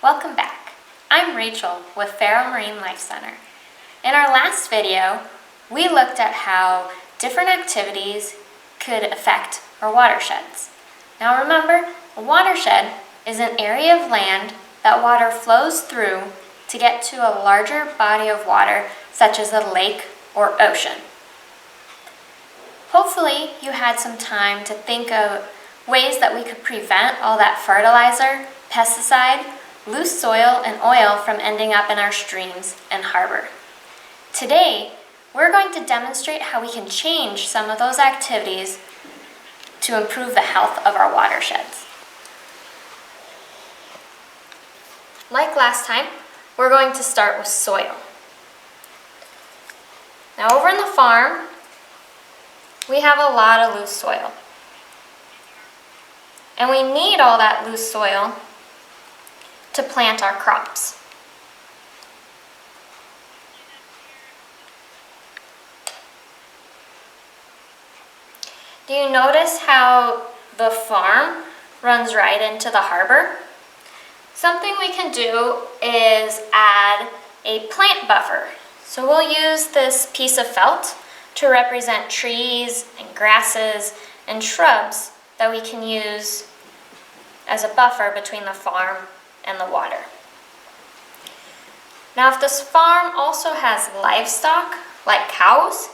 Welcome back. I'm Rachel with Feiro Marine Life Center. In our last video, we looked at how different activities could affect our watersheds. Now remember, a watershed is an area of land that water flows through to get to a larger body of water, such as a lake or ocean. Hopefully, you had some time to think of ways that we could prevent all that fertilizer, pesticide, loose soil, and oil from ending up in our streams and harbor. Today, we're going to demonstrate how we can change some of those activities to improve the health of our watersheds. Like last time, we're going to start with soil. Now over in the farm, we have a lot of loose soil. And we need all that loose soil to plant our crops. Do you notice how the farm runs right into the harbor? Something we can do is add a plant buffer. So we'll use this piece of felt to represent trees and grasses and shrubs that we can use as a buffer between the farm and the water. Now if this farm also has livestock, like cows,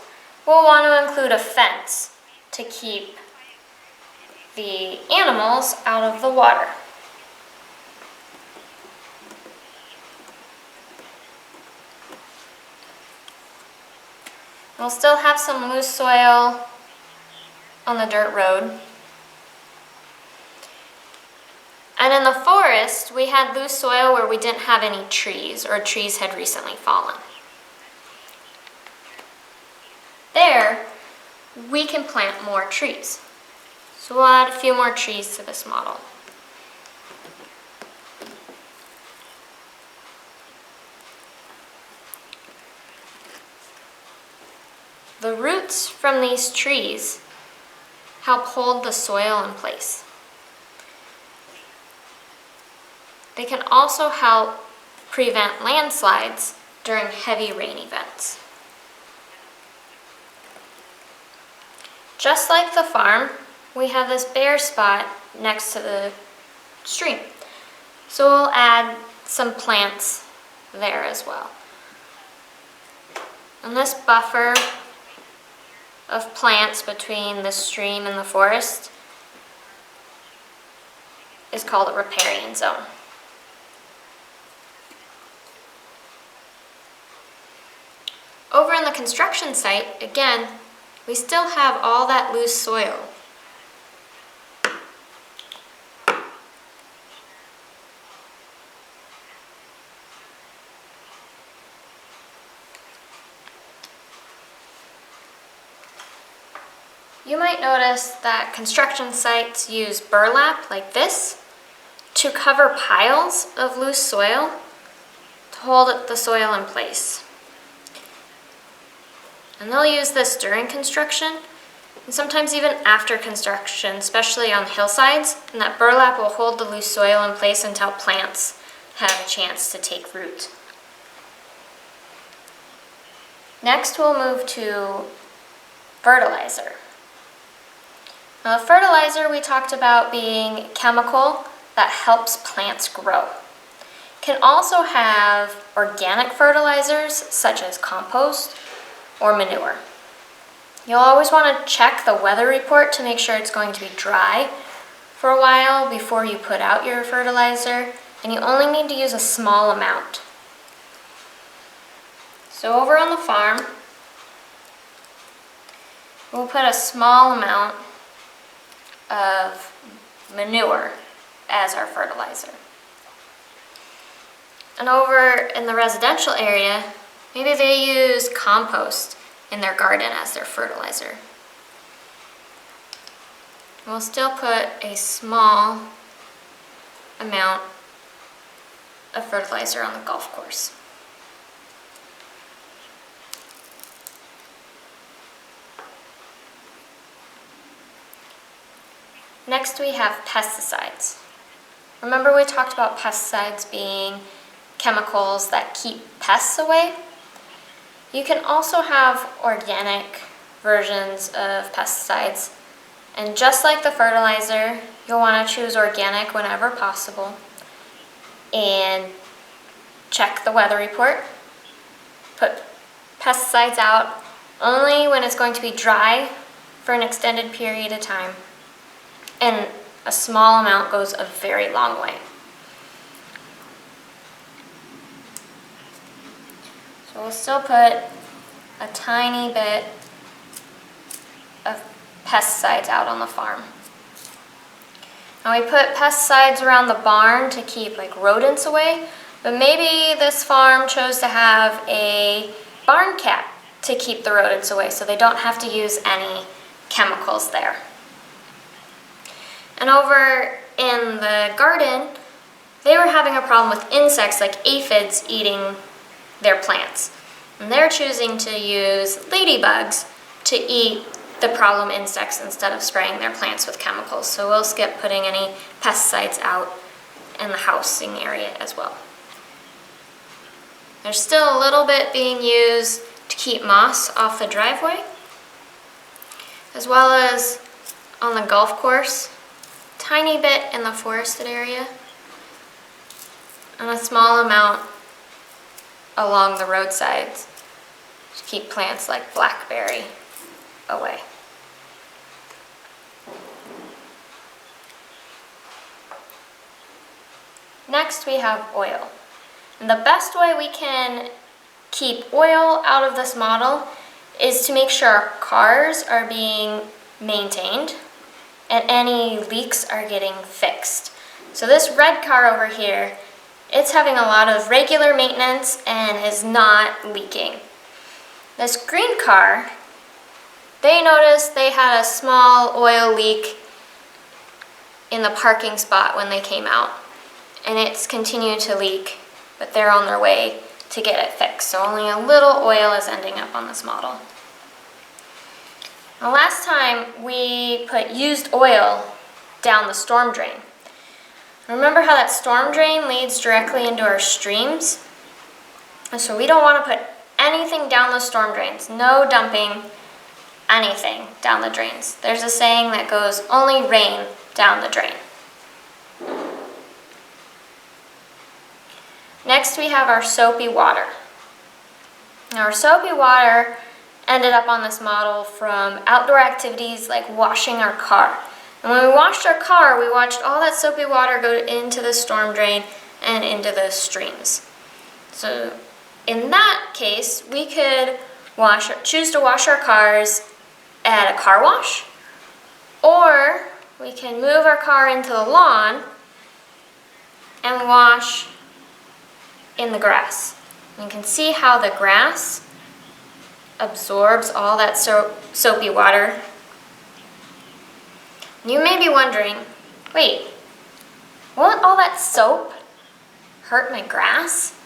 we'll want to include a fence to keep the animals out of the water. We'll still have some loose soil on the dirt road. And in the forest, we had loose soil where we didn't have any trees, or trees had recently fallen. There, we can plant more trees. So we'll add a few more trees to this model. The roots from these trees help hold the soil in place. They can also help prevent landslides during heavy rain events. Just like the farm, we have this bare spot next to the stream. So we'll add some plants there as well. And this buffer of plants between the stream and the forest is called a riparian zone. Over in the construction site, again, we still have all that loose soil. You might notice that construction sites use burlap like this to cover piles of loose soil to hold the soil in place. And they'll use this during construction and sometimes even after construction, especially on hillsides, and that burlap will hold the loose soil in place until plants have a chance to take root. Next, we'll move to fertilizer. Now, the fertilizer we talked about being chemical that helps plants grow. Can also have organic fertilizers such as compost or manure. You'll always want to check the weather report to make sure it's going to be dry for a while before you put out your fertilizer, and you only need to use a small amount. So over on the farm, we'll put a small amount of manure as our fertilizer. And over in the residential area, maybe they use compost in their garden as their fertilizer. We'll still put a small amount of fertilizer on the golf course. Next we have pesticides. Remember we talked about pesticides being chemicals that keep pests away? You can also have organic versions of pesticides. And just like the fertilizer, you'll want to choose organic whenever possible. And check the weather report. Put pesticides out only when it's going to be dry for an extended period of time. And a small amount goes a very long way. So we'll still put a tiny bit of pesticides out on the farm. Now we put pesticides around the barn to keep like rodents away, but maybe this farm chose to have a barn cap to keep the rodents away so they don't have to use any chemicals there. And over in the garden, they were having a problem with insects like aphids eating their plants. And they're choosing to use ladybugs to eat the problem insects instead of spraying their plants with chemicals. So we'll skip putting any pesticides out in the housing area as well. There's still a little bit being used to keep moss off the driveway, as well as on the golf course, tiny bit in the forested area, and a small amount along the roadsides to keep plants like blackberry away. Next we have oil. And the best way we can keep oil out of this model is to make sure our cars are being maintained and any leaks are getting fixed. So this red car over here, it's having a lot of regular maintenance and is not leaking. This green car, they noticed they had a small oil leak in the parking spot when they came out, and it's continued to leak, but they're on their way to get it fixed. So only a little oil is ending up on this model. Now last time we put used oil down the storm drain. Remember how that storm drain leads directly into our streams? And so we don't want to put anything down the storm drains. No dumping anything down the drains. There's a saying that goes, only rain down the drain. Next we have our soapy water. Now our soapy water ended up on this model from outdoor activities like washing our car. And when we washed our car, we watched all that soapy water go into the storm drain and into the streams. So in that case, we could choose to wash our cars at a car wash, or we can move our car into the lawn and wash in the grass. You can see how the grass absorbs all that soapy water. You may be wondering, wait, won't all that soap hurt my grass?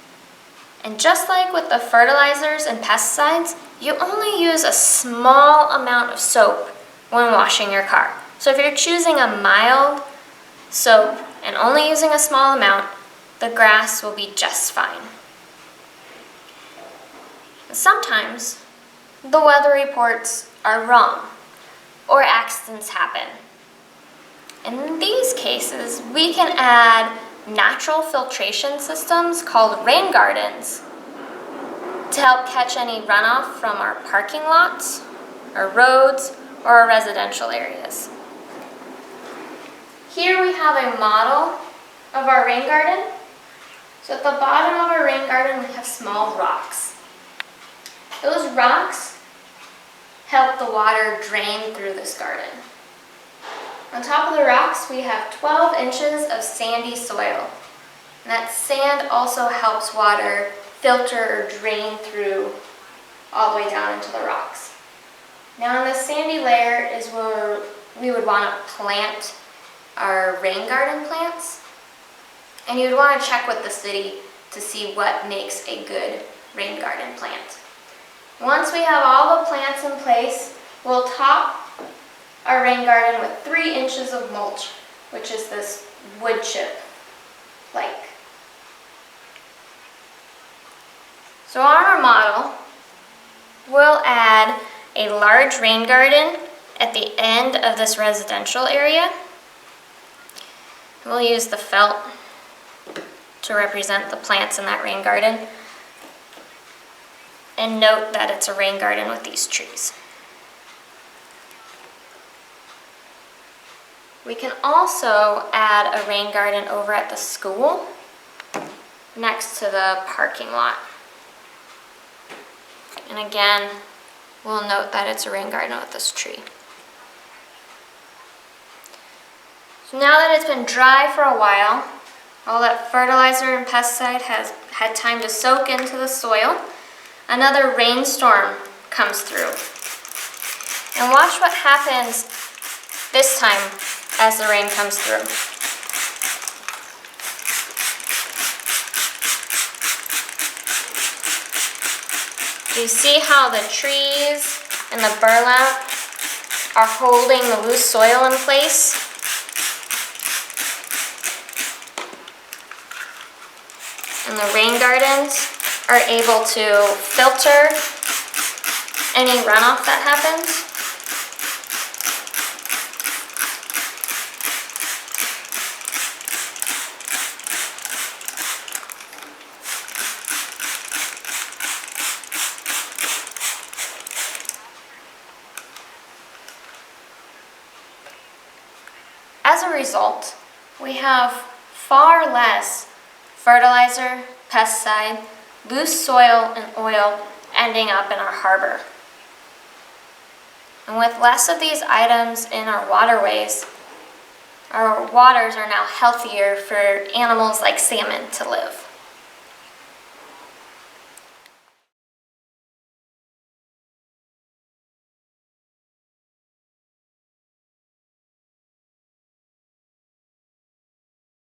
And just like with the fertilizers and pesticides, you only use a small amount of soap when washing your car. So if you're choosing a mild soap and only using a small amount, the grass will be just fine. Sometimes the weather reports are wrong or accidents happen. In these cases, we can add natural filtration systems called rain gardens to help catch any runoff from our parking lots, our roads, or our residential areas. Here we have a model of our rain garden. So at the bottom of our rain garden, we have small rocks. Those rocks help the water drain through this garden. On top of the rocks, we have 12 inches of sandy soil. And that sand also helps water filter or drain through all the way down into the rocks. Now on the sandy layer is where we would want to plant our rain garden plants. And you'd want to check with the city to see what makes a good rain garden plant. Once we have all the plants in place, we'll top our rain garden with 3 inches of mulch, which is this wood chip like. So on our model, we'll add a large rain garden at the end of this residential area. We'll use the felt to represent the plants in that rain garden. And note that it's a rain garden with these trees. We can also add a rain garden over at the school next to the parking lot. And again, we'll note that it's a rain garden with this tree. So now that it's been dry for a while, all that fertilizer and pesticide has had time to soak into the soil, another rainstorm comes through. And watch what happens this time as the rain comes through. Do you see how the trees and the burlap are holding the loose soil in place? And the rain gardens are able to filter any runoff that happens. As a result, we have far less fertilizer, pesticide, loose soil, and oil ending up in our harbor. And with less of these items in our waterways, our waters are now healthier for animals like salmon to live.